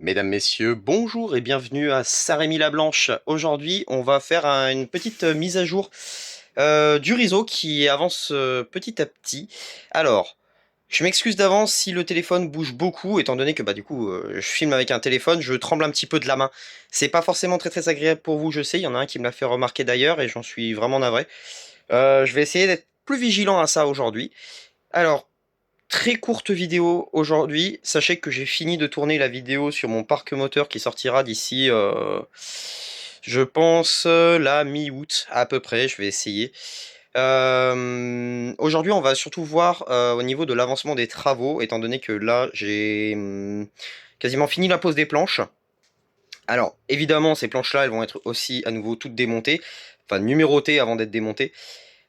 Mesdames, Messieurs, bonjour et bienvenue à Saint-Rémy-la-Blanche. Aujourd'hui, on va faire une petite mise à jour du réseau qui avance petit à petit. Alors, je m'excuse d'avance si le téléphone bouge beaucoup, étant donné que bah, du coup, je filme avec un téléphone, je tremble un petit peu de la main. C'est pas forcément très agréable pour vous, je sais, il y en a un qui me l'a fait remarquer d'ailleurs et j'en suis vraiment navré. Je vais essayer d'être plus vigilant à ça aujourd'hui. Alors, très courte vidéo aujourd'hui. Sachez que j'ai fini de tourner la vidéo sur mon parc moteur qui sortira d'ici, je pense, la mi-août à peu près. Je vais essayer. Aujourd'hui, on va surtout voir au niveau de l'avancement des travaux, étant donné que là, j'ai quasiment fini la pose des planches. Alors, évidemment, ces planches-là, elles vont être aussi à nouveau toutes démontées, enfin numérotées avant d'être démontées.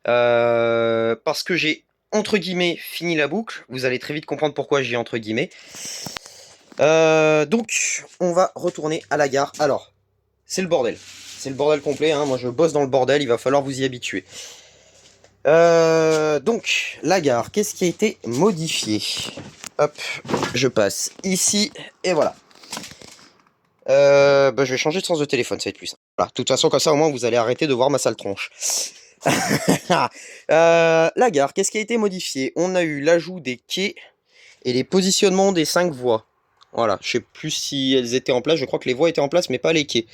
Parce que j'ai entre guillemets fini la boucle. Vous allez très vite comprendre pourquoi j'ai entre guillemets. Donc, on va retourner à la gare. Alors, c'est le bordel. C'est le bordel complet. Hein. Moi, je bosse dans le bordel. Il va falloir vous y habituer. Donc, la gare. Qu'est-ce qui a été modifié? Hop, je passe ici. Et voilà. Je vais changer de sens de téléphone. Ça va être plus simple. Voilà. De toute façon, comme ça, au moins, vous allez arrêter de voir ma sale tronche. La gare, qu'est-ce qui a été modifié? On a eu l'ajout des quais et les positionnements des 5 voies. Voilà, je sais plus si elles étaient en place, je crois que les voies étaient en place, mais pas les quais.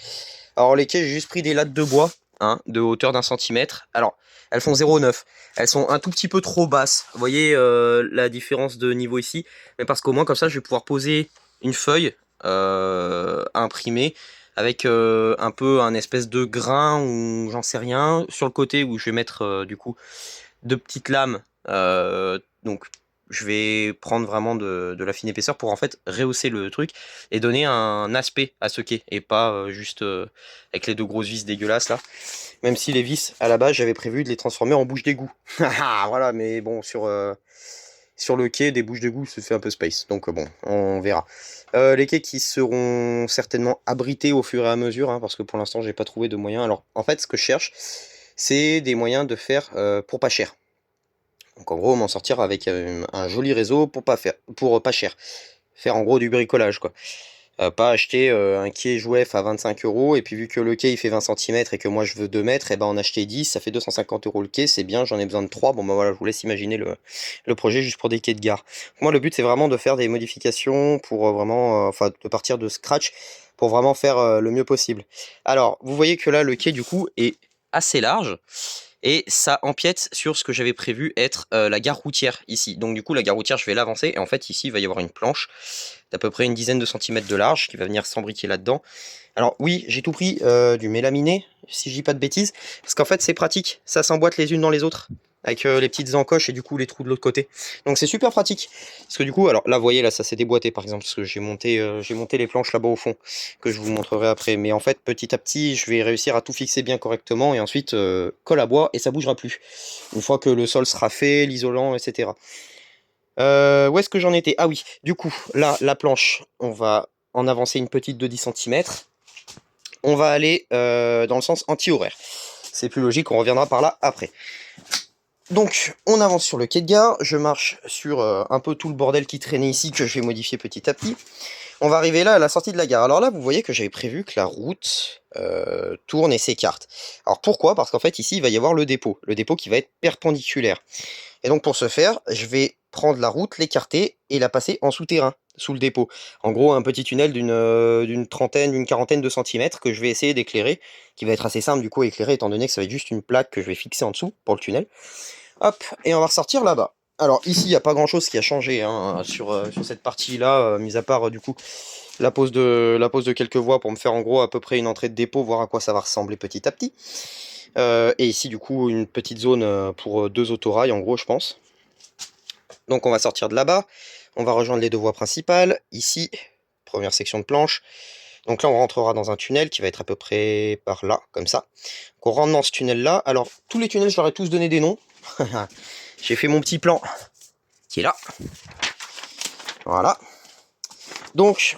Alors les quais, j'ai juste pris des lattes de bois, hein, de hauteur d'1 centimètre. Alors, elles font 0,9. Elles sont un tout petit peu trop basses. Vous voyez la différence de niveau ici? Mais parce qu'au moins, comme ça, je vais pouvoir poser une feuille imprimée avec un peu un espèce de grain ou j'en sais rien sur le côté où je vais mettre du coup deux petites lames. Donc je vais prendre vraiment de la fine épaisseur pour en fait rehausser le truc et donner un aspect à ce quai et pas juste avec les deux grosses vis dégueulasses là. Même si les vis à la base j'avais prévu de les transformer en bouche d'égout. Voilà, mais bon sur le quai des bouches d'égout se fait un peu space, donc bon on verra. Les quais qui seront certainement abrités au fur et à mesure, hein, parce que pour l'instant j'ai pas trouvé de moyen. Alors en fait ce que je cherche c'est des moyens de faire pour pas cher. Donc en gros, m'en sortir avec un joli réseau pour pas cher. Faire en gros du bricolage quoi. Pas acheter un quai jouef à 25 euros et puis vu que le quai il fait 20 centimètres et que moi je veux 2 mètres, et ben en acheter 10, ça fait 250 euros le quai, c'est bien, j'en ai besoin de 3. Bon ben voilà, je vous laisse imaginer le projet juste pour des quais de gare. Moi le but c'est vraiment de faire des modifications pour vraiment, enfin de partir de scratch pour vraiment faire le mieux possible. Alors vous voyez que là le quai du coup est assez large. Et ça empiète sur ce que j'avais prévu être la gare routière ici. Donc du coup la gare routière je vais l'avancer et en fait ici il va y avoir une planche d'à peu près une dizaine de centimètres de large qui va venir s'embriquer là-dedans. Alors oui j'ai tout pris du mélaminé si je dis pas de bêtises parce qu'en fait c'est pratique, ça s'emboîte les unes dans les autres avec les petites encoches et du coup les trous de l'autre côté. Donc c'est super pratique. Parce que du coup, alors là vous voyez là ça s'est déboîté par exemple parce que j'ai monté les planches là-bas au fond que je vous montrerai après. Mais en fait petit à petit je vais réussir à tout fixer bien correctement et ensuite colle à bois et ça bougera plus. Une fois que le sol sera fait, l'isolant, etc. Où est-ce que j'en étais? Ah oui, du coup là la planche on va en avancer une petite de 10 centimètres. On va aller dans le sens anti-horaire. C'est plus logique, on reviendra par là après. Donc, on avance sur le quai de gare, je marche sur un peu tout le bordel qui traînait ici, que je vais modifier petit à petit. On va arriver là à la sortie de la gare. Alors là, vous voyez que j'avais prévu que la route tourne et s'écarte. Alors pourquoi? Parce qu'en fait, ici, il va y avoir le dépôt qui va être perpendiculaire. Et donc, pour ce faire, je vais prendre la route, l'écarter et la passer en souterrain, sous le dépôt. En gros, un petit tunnel d'une trentaine, d'une quarantaine de centimètres que je vais essayer d'éclairer, qui va être assez simple du coup à éclairer, étant donné que ça va être juste une plaque que je vais fixer en dessous pour le tunnel. Hop, et on va ressortir là-bas. Alors ici, il n'y a pas grand-chose qui a changé hein, sur cette partie-là, mis à part du coup la pose de quelques voies pour me faire en gros à peu près une entrée de dépôt, voir à quoi ça va ressembler petit à petit. Et ici du coup une petite zone pour deux autorails en gros je pense. Donc on va sortir de là-bas, on va rejoindre les deux voies principales, ici, première section de planche. Donc là on rentrera dans un tunnel qui va être à peu près par là, comme ça. Donc on rentre dans ce tunnel-là, alors tous les tunnels je leur ai tous donné des noms. J'ai fait mon petit plan qui est là. Voilà. Donc,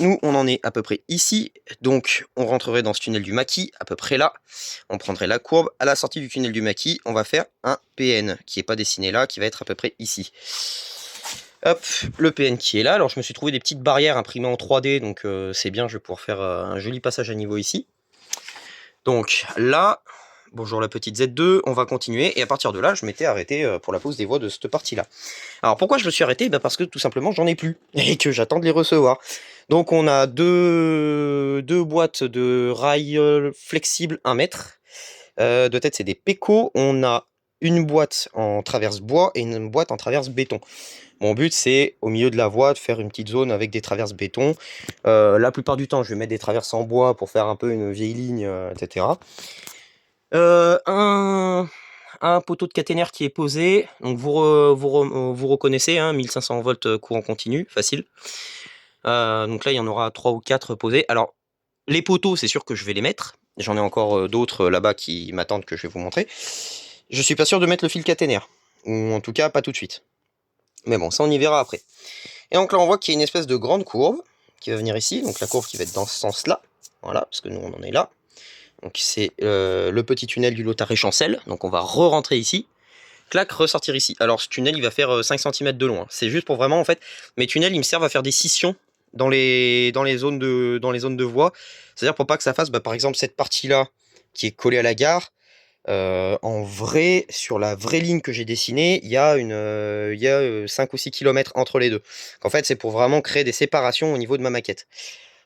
nous, on en est à peu près ici. Donc, on rentrerait dans ce tunnel du maquis, à peu près là. On prendrait la courbe. À la sortie du tunnel du maquis, on va faire un PN, qui n'est pas dessiné là, qui va être à peu près ici. Hop, le PN qui est là. Alors je me suis trouvé des petites barrières imprimées en 3D, donc c'est bien, je vais pouvoir faire un joli passage à niveau ici. Donc là, bonjour la petite Z2, on va continuer, et à partir de là, je m'étais arrêté pour la pose des voies de cette partie-là. Alors pourquoi je me suis arrêté? Parce que tout simplement j'en ai plus, et que j'attends de les recevoir. Donc on a deux boîtes de rails flexibles 1 mètre. De tête c'est des Peco, on a une boîte en traverse bois et une boîte en traverse béton. Mon but, c'est au milieu de la voie de faire une petite zone avec des traverses béton. La plupart du temps, je vais mettre des traverses en bois pour faire un peu une vieille ligne, etc. Un poteau de caténaire qui est posé. Donc vous reconnaissez, hein, 1500 volts courant continu, facile. Donc là, il y en aura 3 ou 4 posés. Alors, les poteaux, c'est sûr que je vais les mettre. J'en ai encore d'autres là-bas qui m'attendent que je vais vous montrer. Je suis pas sûr de mettre le fil caténaire. Ou en tout cas, pas tout de suite. Mais bon, ça on y verra après. Et donc là on voit qu'il y a une espèce de grande courbe qui va venir ici, donc la courbe qui va être dans ce sens-là, voilà, parce que nous on en est là. Donc c'est le petit tunnel du Lotaré-Chancel, donc on va re-rentrer ici, clac, ressortir ici. Alors ce tunnel il va faire 5 cm de long, hein. C'est juste pour vraiment, en fait, mes tunnels ils me servent à faire des scissions dans les zones de voie, c'est-à-dire pour pas que ça fasse, par exemple cette partie-là qui est collée à la gare. En vrai, sur la vraie ligne que j'ai dessinée, il y a 5 ou 6 km entre les deux. En fait, c'est pour vraiment créer des séparations au niveau de ma maquette.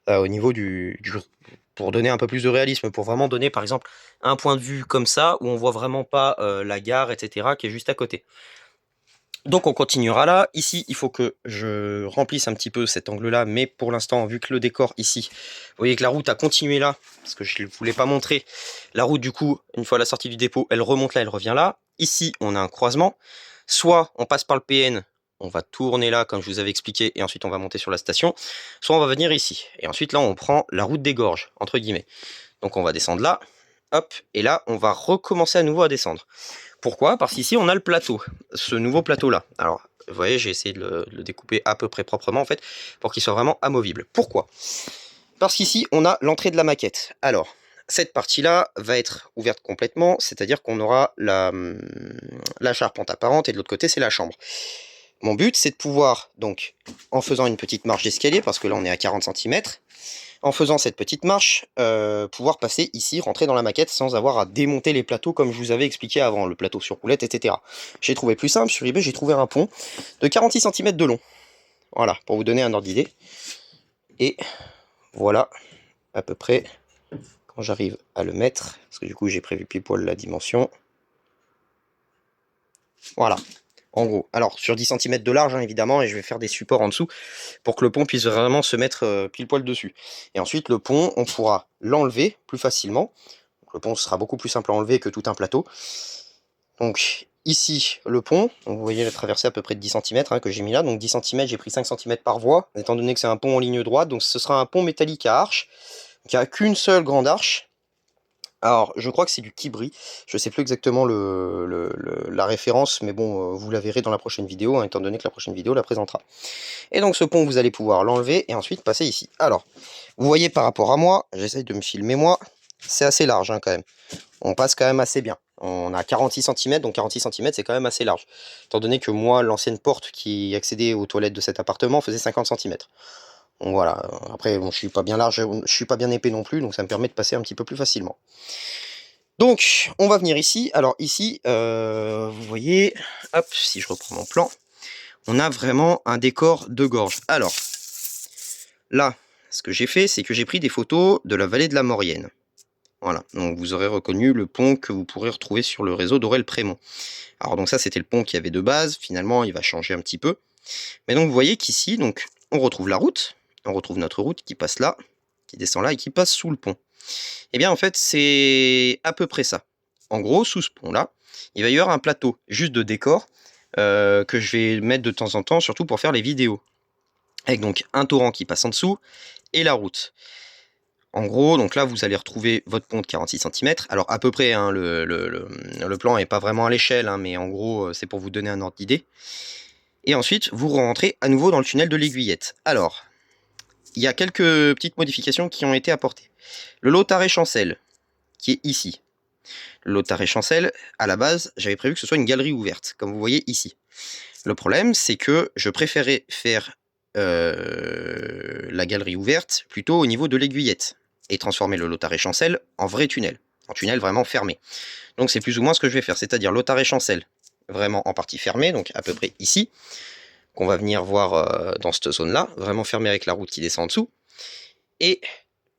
Au niveau pour donner un peu plus de réalisme, pour vraiment donner, par exemple, un point de vue comme ça, où on voit vraiment pas la gare, etc., qui est juste à côté. Donc on continuera là. Ici, il faut que je remplisse un petit peu cet angle-là, mais pour l'instant, vu que le décor ici, vous voyez que la route a continué là, parce que je ne voulais pas montrer. La route, du coup, une fois la sortie du dépôt, elle remonte là, elle revient là. Ici, on a un croisement. Soit on passe par le PN, on va tourner là, comme je vous avais expliqué, et ensuite on va monter sur la station. Soit on va venir ici. Et ensuite, là, on prend la route des gorges, entre guillemets. Donc on va descendre là, hop, et là, on va recommencer à nouveau à descendre. Pourquoi? Parce qu'ici, on a le plateau, ce nouveau plateau-là. Alors, vous voyez, j'ai essayé de le découper à peu près proprement, en fait, pour qu'il soit vraiment amovible. Pourquoi? Parce qu'ici, on a l'entrée de la maquette. Alors, cette partie-là va être ouverte complètement, c'est-à-dire qu'on aura la charpente apparente, et de l'autre côté, c'est la chambre. Mon but, c'est de pouvoir, donc, en faisant une petite marche d'escalier, parce que là, on est à 40 cm, en faisant cette petite marche, pouvoir passer ici, rentrer dans la maquette sans avoir à démonter les plateaux comme je vous avais expliqué avant, le plateau sur roulette, etc. J'ai trouvé plus simple, sur eBay j'ai trouvé un pont de 46 cm de long. Voilà, pour vous donner un ordre d'idée. Et voilà, à peu près, quand j'arrive à le mettre, parce que du coup j'ai prévu pile poil la dimension. Voilà, en gros. Alors, sur 10 cm de large, hein, évidemment, et je vais faire des supports en dessous pour que le pont puisse vraiment se mettre pile poil dessus. Et ensuite, le pont, on pourra l'enlever plus facilement. Donc, le pont sera beaucoup plus simple à enlever que tout un plateau. Donc, ici, le pont. Donc, vous voyez la traversée à peu près de 10 cm hein, que j'ai mis là. Donc, 10 cm, j'ai pris 5 cm par voie, étant donné que c'est un pont en ligne droite. Donc, ce sera un pont métallique à arche, qui a qu'une seule grande arche. Alors, je crois que c'est du Kibri. Je sais plus exactement la référence, mais bon, vous la verrez dans la prochaine vidéo, hein, étant donné que la prochaine vidéo la présentera. Et donc, ce pont, vous allez pouvoir l'enlever et ensuite passer ici. Alors, vous voyez par rapport à moi, j'essaye de me filmer moi, c'est assez large hein, quand même. On passe quand même assez bien. On a 46 cm, donc 46 cm, c'est quand même assez large. Étant donné que moi, l'ancienne porte qui accédait aux toilettes de cet appartement faisait 50 cm. Donc voilà, après, bon, je suis pas bien large, je suis pas bien épais non plus, donc ça me permet de passer un petit peu plus facilement. Donc, on va venir ici. Alors ici, vous voyez, hop, si je reprends mon plan, on a vraiment un décor de gorge. Alors, là, ce que j'ai fait, c'est que j'ai pris des photos de la vallée de la Maurienne. Voilà, donc vous aurez reconnu le pont que vous pourrez retrouver sur le réseau d'Aurel-Prémont. Alors donc ça, c'était le pont qu'il y avait de base. Finalement, il va changer un petit peu. Mais donc, vous voyez qu'ici, donc, on retrouve la route. On retrouve notre route qui passe là, qui descend là et qui passe sous le pont. Eh bien, en fait, c'est à peu près ça. En gros, sous ce pont-là, il va y avoir un plateau juste de décor que je vais mettre de temps en temps, surtout pour faire les vidéos. Avec donc un torrent qui passe en dessous et la route. En gros, donc là, vous allez retrouver votre pont de 46 cm. Alors, à peu près, hein, le plan n'est pas vraiment à l'échelle, hein, mais en gros, c'est pour vous donner un ordre d'idée. Et ensuite, vous rentrez à nouveau dans le tunnel de l'Aiguillette. Alors, il y a quelques petites modifications qui ont été apportées. Le Lotaré-Chancel, qui est ici. Le Lotaré-Chancel, à la base, j'avais prévu que ce soit une galerie ouverte, comme vous voyez ici. Le problème, c'est que je préférais faire la galerie ouverte plutôt au niveau de l'aiguillette et transformer le Lothar et Chancel en vrai tunnel, en tunnel vraiment fermé. Donc c'est plus ou moins ce que je vais faire, c'est-à-dire Lothar et Chancel vraiment en partie fermée, donc à peu près ici, qu'on va venir voir dans cette zone-là, vraiment fermé avec la route qui descend en dessous, et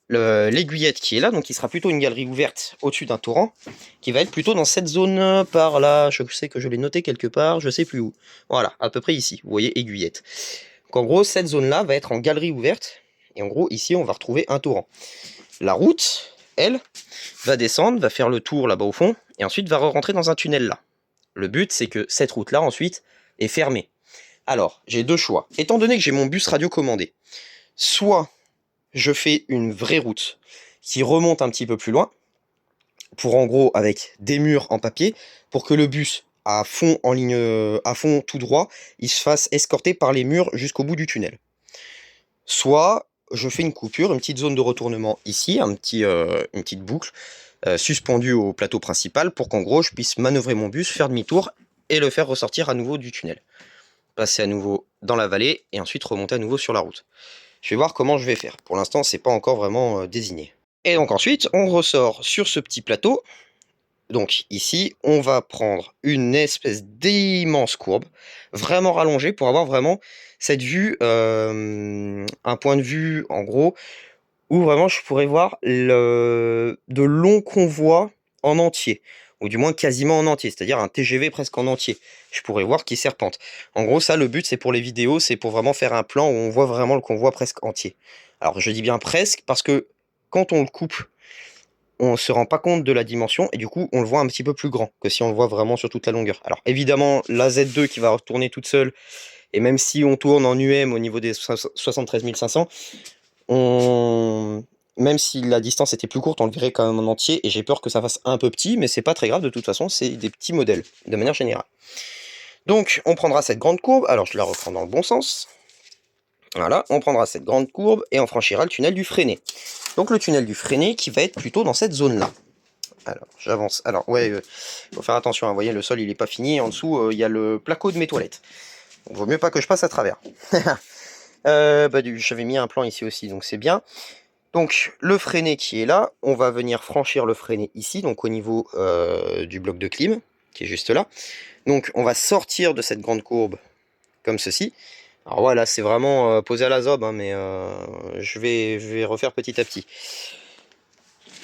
l'aiguillette qui est là, donc qui sera plutôt une galerie ouverte au-dessus d'un torrent, qui va être plutôt dans cette zone par là, je sais que je l'ai noté quelque part, je sais plus où. Voilà, à peu près ici, vous voyez aiguillette. Donc en gros, cette zone-là va être en galerie ouverte, et en gros, ici, on va retrouver un torrent. La route, elle, va descendre, va faire le tour là-bas au fond, et ensuite va rentrer dans un tunnel là. Le but, c'est que cette route-là, ensuite, est fermée. Alors, j'ai deux choix. Étant donné que j'ai mon bus radiocommandé, soit je fais une vraie route qui remonte un petit peu plus loin, pour en gros avec des murs en papier, pour que le bus à fond en ligne, à fond tout droit, il se fasse escorter par les murs jusqu'au bout du tunnel. Soit je fais une coupure, une petite zone de retournement ici, une petite boucle suspendue au plateau principal pour qu'en gros je puisse manœuvrer mon bus, faire demi-tour et le faire ressortir à nouveau du tunnel. Passer à nouveau dans la vallée et ensuite remonter à nouveau sur la route. Je vais voir comment je vais faire. Pour l'instant, c'est pas encore vraiment désigné. Et donc ensuite, on ressort sur ce petit plateau. Donc ici, on va prendre une espèce d'immense courbe, vraiment rallongée pour avoir vraiment cette vue, un point de vue en gros, où vraiment je pourrais voir de longs convois en entier, ou du moins quasiment en entier, c'est-à-dire un TGV presque en entier. Je pourrais voir qui serpente. En gros, ça, le but, c'est pour les vidéos, c'est pour vraiment faire un plan où on voit vraiment le convoi presque entier. Alors, je dis bien presque, parce que quand on le coupe, on se rend pas compte de la dimension, et du coup, on le voit un petit peu plus grand que si on le voit vraiment sur toute la longueur. Alors, évidemment, la Z2 qui va retourner toute seule, et même si on tourne en UM au niveau des 73 500, même si la distance était plus courte, on le verrait quand même en entier, et j'ai peur que ça fasse un peu petit, mais c'est pas très grave, de toute façon, c'est des petits modèles, de manière générale. Donc, on prendra cette grande courbe, alors je la reprends dans le bon sens. Voilà, on prendra cette grande courbe, et on franchira le tunnel du Freinet. Donc le tunnel du Freinet qui va être plutôt dans cette zone-là. Alors, j'avance. Alors, ouais, faut faire attention, hein, vous voyez, le sol, il est pas fini, en dessous, il y a le placo de mes toilettes. Donc, vaut mieux pas que je passe à travers. J'avais mis un plan ici aussi, donc c'est bien. Donc le freinet qui est là, on va venir franchir le freinet ici, donc au niveau du bloc de clim, qui est juste là. Donc on va sortir de cette grande courbe, comme ceci. Alors voilà, c'est vraiment posé à la zob, hein, mais je vais refaire petit à petit.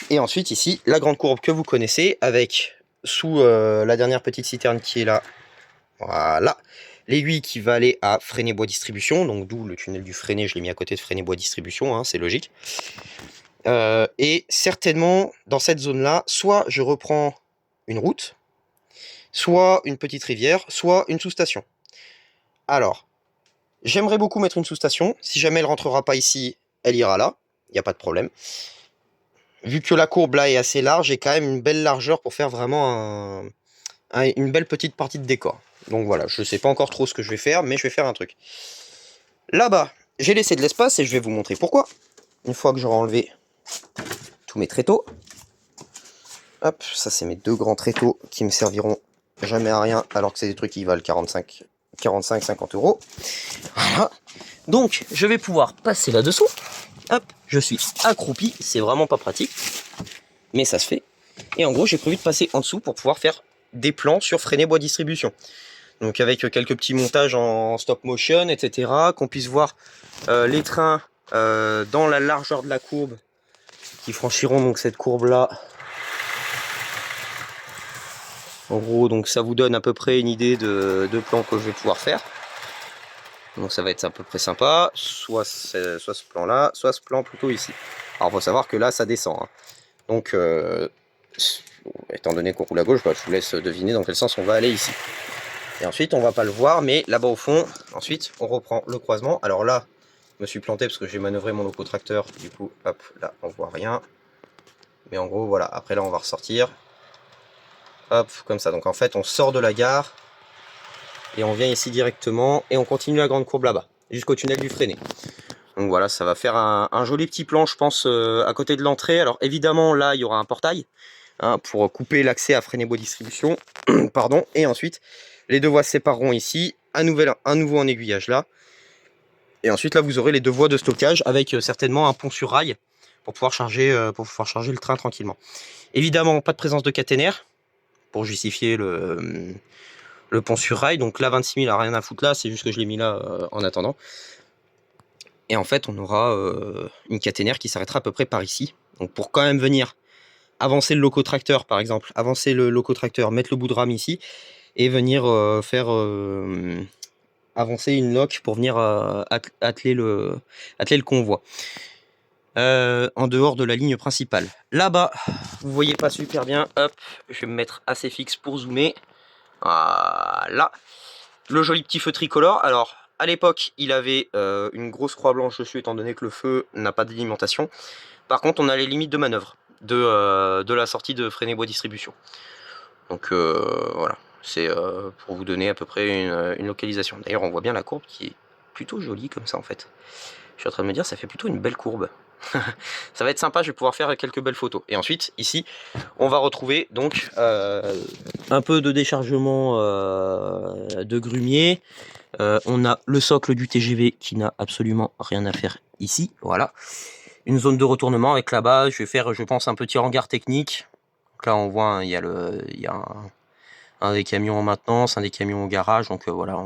Et ensuite ici, la grande courbe que vous connaissez, avec sous la dernière petite citerne qui est là, voilà, l'aiguille qui va aller à Freinet Bois Distribution, donc d'où le tunnel du Freinet, je l'ai mis à côté de Freinet Bois Distribution, hein, c'est logique. Et certainement, dans cette zone-là, soit je reprends une route, soit une petite rivière, soit une sous-station. Alors, j'aimerais beaucoup mettre une sous-station. Si jamais elle rentrera pas ici, elle ira là, il n'y a pas de problème. Vu que la courbe là est assez large, j'ai quand même une belle largeur pour faire vraiment une belle petite partie de décor. Donc voilà, je ne sais pas encore trop ce que je vais faire, mais je vais faire un truc. Là-bas, j'ai laissé de l'espace et je vais vous montrer pourquoi. Une fois que j'aurai enlevé tous mes tréteaux. Hop, ça c'est mes deux grands tréteaux qui me serviront jamais à rien, alors que c'est des trucs qui valent 45-50 €. Voilà. Donc, je vais pouvoir passer là-dessous. Hop, je suis accroupi, c'est vraiment pas pratique, mais ça se fait. Et en gros, j'ai prévu de passer en dessous pour pouvoir faire des plans sur Freinet Bois Distribution. Donc avec quelques petits montages en stop motion, etc. Qu'on puisse voir les trains dans la largeur de la courbe, qui franchiront donc cette courbe-là. En gros, donc ça vous donne à peu près une idée de plan que je vais pouvoir faire. Donc ça va être à peu près sympa, soit ce plan-là, soit ce plan plutôt ici. Alors il faut savoir que là, ça descend, hein. Donc, étant donné qu'on roule à gauche, je vous laisse deviner dans quel sens on va aller ici. Et ensuite, on va pas le voir, mais là-bas au fond, ensuite, on reprend le croisement. Alors là, je me suis planté parce que j'ai manœuvré mon locotracteur. Du coup, hop, là, on voit rien. Mais en gros, voilà. Après, là, on va ressortir. Hop, comme ça. Donc, en fait, on sort de la gare. Et on vient ici directement. Et on continue la grande courbe là-bas, jusqu'au tunnel du Freinet. Donc voilà, ça va faire un joli petit plan, je pense, à côté de l'entrée. Alors, évidemment, là, il y aura un portail, hein, pour couper l'accès à Freinet Bois Distribution. Pardon. Et ensuite, les deux voies se sépareront ici. un nouveau en aiguillage là. Et ensuite là vous aurez les 2 voies de stockage avec certainement un pont sur rail pour pouvoir charger le train tranquillement. Évidemment pas de présence de caténaire pour justifier le pont sur rail. Donc là 26 000 a rien à foutre là, c'est juste que je l'ai mis là en attendant. Et en fait on aura une caténaire qui s'arrêtera à peu près par ici. Donc pour quand même venir avancer le locotracteur par exemple, mettre le bout de rame ici et venir faire avancer une loque pour venir atteler le convoi. En dehors de la ligne principale. Là-bas, vous voyez pas super bien, hop, je vais me mettre assez fixe pour zoomer. Voilà. Le joli petit feu tricolore. Alors, à l'époque, il avait une grosse croix blanche dessus, étant donné que le feu n'a pas d'alimentation. Par contre, on a les limites de manœuvre de la sortie de Freinet Bois Distribution. Donc, voilà. C'est pour vous donner à peu près une localisation. D'ailleurs, on voit bien la courbe qui est plutôt jolie comme ça, en fait. Je suis en train de me dire, ça fait plutôt une belle courbe. Ça va être sympa, je vais pouvoir faire quelques belles photos. Et ensuite, ici, on va retrouver donc un peu de déchargement de grumier. On a le socle du TGV qui n'a absolument rien à faire ici. Voilà. Une zone de retournement avec là-bas, je vais faire, je pense, un petit hangar technique. Donc là, on voit, hein, il y a un des camions en maintenance, un des camions au garage. Donc voilà.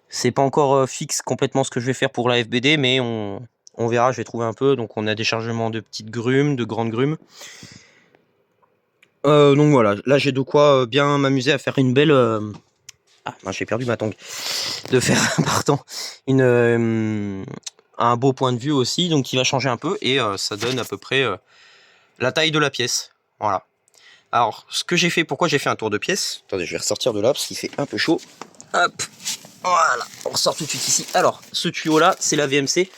C'est pas encore fixe complètement ce que je vais faire pour la FBD, mais on verra, je vais trouver un peu. Donc on a des chargements de petites grumes, de grandes grumes. Donc voilà, là j'ai de quoi bien m'amuser à faire une belle... Ah, j'ai perdu ma tongue. De faire, pardon, un beau point de vue aussi, donc qui va changer un peu. Et ça donne à peu près la taille de la pièce. Voilà. Alors, ce que j'ai fait, pourquoi j'ai fait un tour de pièce? Attendez, je vais ressortir de là, parce qu'il fait un peu chaud. Hop, voilà, on ressort tout de suite ici. Alors, ce tuyau-là, c'est la VMC.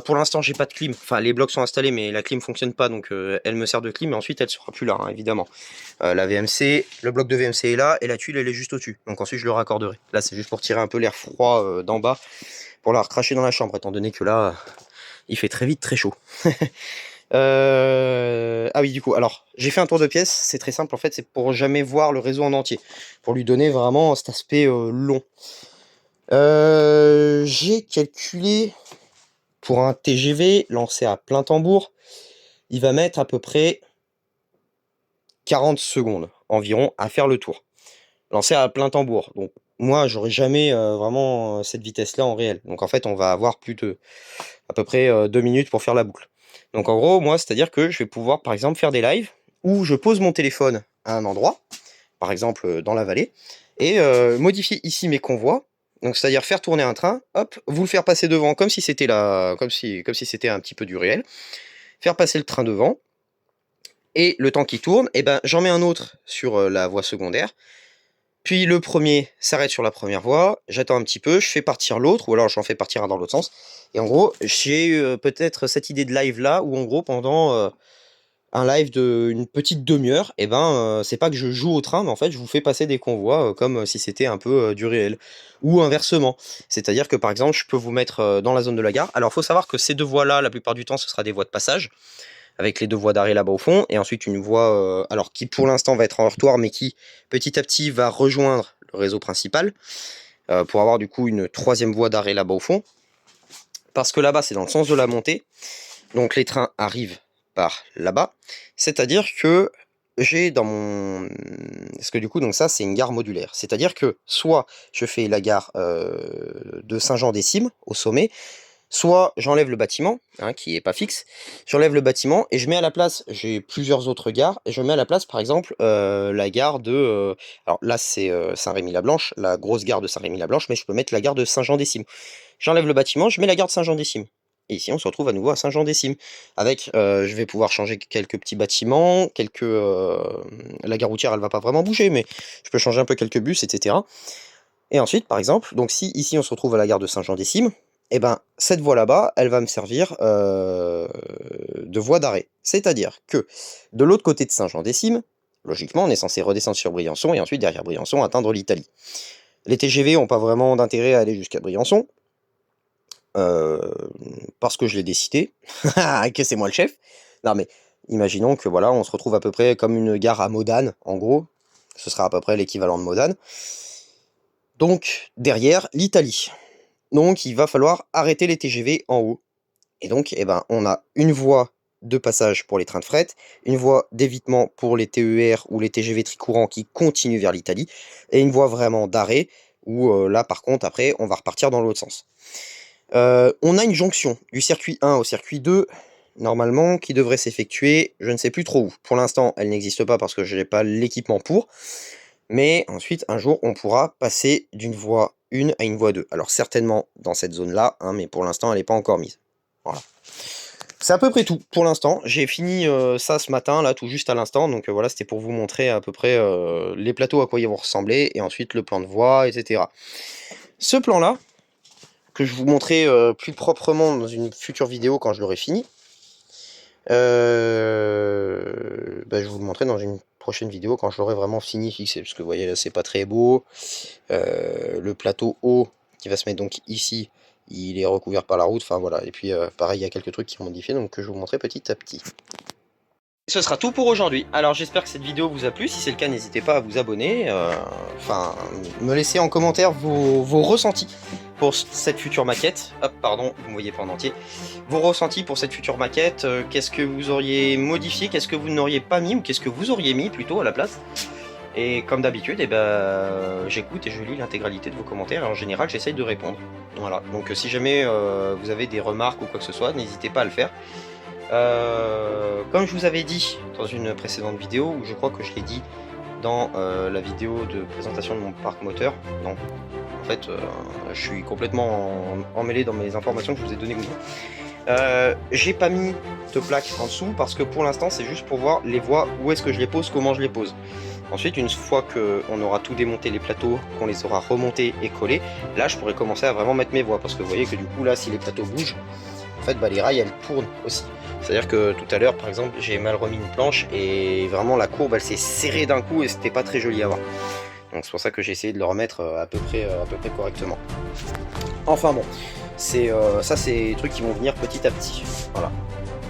Pour l'instant, j'ai pas de clim. Enfin, les blocs sont installés, mais la clim fonctionne pas, donc elle me sert de clim. Mais ensuite, elle sera plus là, hein, évidemment. La VMC, le bloc de VMC est là, et la tuile, elle est juste au-dessus. Donc ensuite, je le raccorderai. Là, c'est juste pour tirer un peu l'air froid d'en bas, pour la recracher dans la chambre, étant donné que là, il fait très vite très chaud. Ah oui, du coup, alors, j'ai fait un tour de pièce. C'est très simple, en fait, c'est pour jamais voir le réseau en entier, pour lui donner vraiment cet aspect long. J'ai calculé pour un TGV lancé à plein tambour, il va mettre à peu près 40 secondes environ à faire le tour. Lancé à plein tambour. Donc moi, j'aurais jamais vraiment cette vitesse-là en réel. Donc en fait, on va avoir plus de à peu près 2 minutes pour faire la boucle. Donc en gros, moi, c'est-à-dire que je vais pouvoir par exemple faire des lives où je pose mon téléphone à un endroit, par exemple dans la vallée, et modifier ici mes convois. Donc c'est-à-dire faire tourner un train, hop, vous le faire passer devant comme si c'était comme si c'était un petit peu du réel, faire passer le train devant, et le temps qui tourne, et ben j'en mets un autre sur la voie secondaire, puis le premier s'arrête sur la première voie, j'attends un petit peu, je fais partir l'autre, ou alors j'en fais partir un dans l'autre sens, et en gros j'ai eu peut-être cette idée de live là, où en gros pendant un live d'une petite demi-heure, et ben c'est pas que je joue au train, mais en fait je vous fais passer des convois comme si c'était un peu du réel. Ou inversement. C'est-à-dire que par exemple je peux vous mettre dans la zone de la gare. Alors il faut savoir que ces 2 voies-là, la plupart du temps, ce sera des voies de passage, avec les 2 voies d'arrêt là-bas au fond, et ensuite une voie alors qui pour l'instant va être en heurtoir, mais qui petit à petit va rejoindre le réseau principal, pour avoir du coup une 3e voie d'arrêt là-bas au fond. Parce que là-bas c'est dans le sens de la montée, donc les trains arrivent par là-bas, c'est-à-dire que j'ai dans mon... Parce que du coup, donc ça, c'est une gare modulaire. C'est-à-dire que soit je fais la gare de Saint-Jean-des-Cimes, au sommet, soit j'enlève le bâtiment, hein, qui est pas fixe, j'enlève le bâtiment et je mets à la place, j'ai plusieurs autres gares, et je mets à la place, par exemple, la gare de... alors là, c'est Saint-Rémy-la-Blanche, la grosse gare de Saint-Rémy-la-Blanche, mais je peux mettre la gare de Saint-Jean-des-Cimes. J'enlève le bâtiment, je mets la gare de Saint-Jean-des-Cimes. Et ici, on se retrouve à nouveau à Saint-Jean-des-Cimes. Avec, je vais pouvoir changer quelques petits bâtiments, la gare routière, elle va pas vraiment bouger, mais je peux changer un peu quelques bus, etc. Et ensuite, par exemple, donc si ici on se retrouve à la gare de Saint-Jean-des-Cimes, et ben cette voie là-bas, elle va me servir de voie d'arrêt. C'est-à-dire que de l'autre côté de Saint-Jean-des-Cimes, logiquement, on est censé redescendre sur Briançon et ensuite derrière Briançon atteindre l'Italie. Les TGV n'ont pas vraiment d'intérêt à aller jusqu'à Briançon. Parce que je l'ai décidé, que c'est moi le chef. Non mais, imaginons que voilà, on se retrouve à peu près comme une gare à Modane, en gros. Ce sera à peu près l'équivalent de Modane. Donc derrière, l'Italie. Donc il va falloir arrêter les TGV en haut. Et donc, eh ben, on a une voie de passage pour les trains de fret, une voie d'évitement pour les TER ou les TGV tricourants qui continuent vers l'Italie, et une voie vraiment d'arrêt, où là par contre après on va repartir dans l'autre sens. On a une jonction du circuit 1 au circuit 2, normalement, qui devrait s'effectuer, je ne sais plus trop où. Pour l'instant, elle n'existe pas parce que je n'ai pas l'équipement pour, mais ensuite, un jour, on pourra passer d'une voie 1 à une voie 2. Alors certainement dans cette zone-là, hein, mais pour l'instant, elle n'est pas encore mise. Voilà. C'est à peu près tout pour l'instant. J'ai fini ça ce matin, là, tout juste à l'instant. Donc voilà, c'était pour vous montrer à peu près les plateaux à quoi ils vont ressembler, et ensuite le plan de voie, etc. Ce plan-là, que je vous montrerai plus proprement dans une future vidéo quand je l'aurai fini, bah, je vous le montrerai dans une prochaine vidéo quand je l'aurai vraiment fini fixé. Parce que vous voyez là, c'est pas très beau. Le plateau haut qui va se mettre donc ici, il est recouvert par la route, enfin voilà, et puis pareil, il y a quelques trucs qui sont modifiés, donc que je vous montrerai petit à petit. Et ce sera tout pour aujourd'hui. Alors j'espère que cette vidéo vous a plu, si c'est le cas, n'hésitez pas à vous abonner, enfin, me laisser en commentaire vos ressentis pour cette future maquette. Hop, pardon, vous ne voyez pas en entier. Vos ressentis pour cette future maquette, qu'est-ce que vous auriez modifié, qu'est-ce que vous n'auriez pas mis, ou qu'est-ce que vous auriez mis plutôt à la place. Et comme d'habitude, eh ben, j'écoute et je lis l'intégralité de vos commentaires et en général j'essaye de répondre. Voilà, donc si jamais vous avez des remarques ou quoi que ce soit, n'hésitez pas à le faire. Comme je vous avais dit dans une précédente vidéo, ou je crois que je l'ai dit dans la vidéo de présentation de mon parc moteur, non, en fait je suis complètement emmêlé dans mes informations que je vous ai données. J'ai pas mis de plaque en dessous parce que pour l'instant c'est juste pour voir les voies, où est-ce que je les pose, comment je les pose. Ensuite, une fois qu'on aura tout démonté les plateaux, qu'on les aura remontés et collés, là je pourrais commencer à vraiment mettre mes voies, parce que vous voyez que du coup là, si les plateaux bougent, en fait bah, les rails elles tournent aussi. C'est-à-dire que tout à l'heure par exemple, j'ai mal remis une planche et vraiment la courbe elle s'est serrée d'un coup et c'était pas très joli à voir. Donc c'est pour ça que j'ai essayé de le remettre à peu près correctement. Enfin bon, ça c'est des trucs qui vont venir petit à petit. Voilà.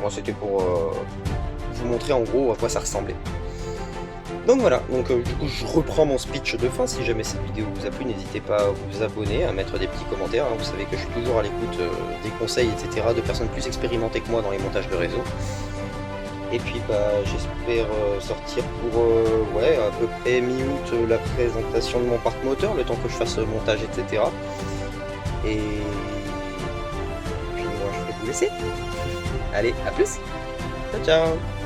Moi c'était pour vous montrer en gros à quoi ça ressemblait. Donc voilà, donc du coup je reprends mon speech de fin. Si jamais cette vidéo vous a plu, n'hésitez pas à vous abonner, à mettre des petits commentaires, hein. Vous savez que je suis toujours à l'écoute des conseils, etc. de personnes plus expérimentées que moi dans les montages de réseau. Et puis bah j'espère sortir pour ouais, à peu près mi-août la présentation de mon parc moteur, le temps que je fasse le montage, etc. Et puis moi je vais vous laisser. Allez, à plus. Ciao ciao.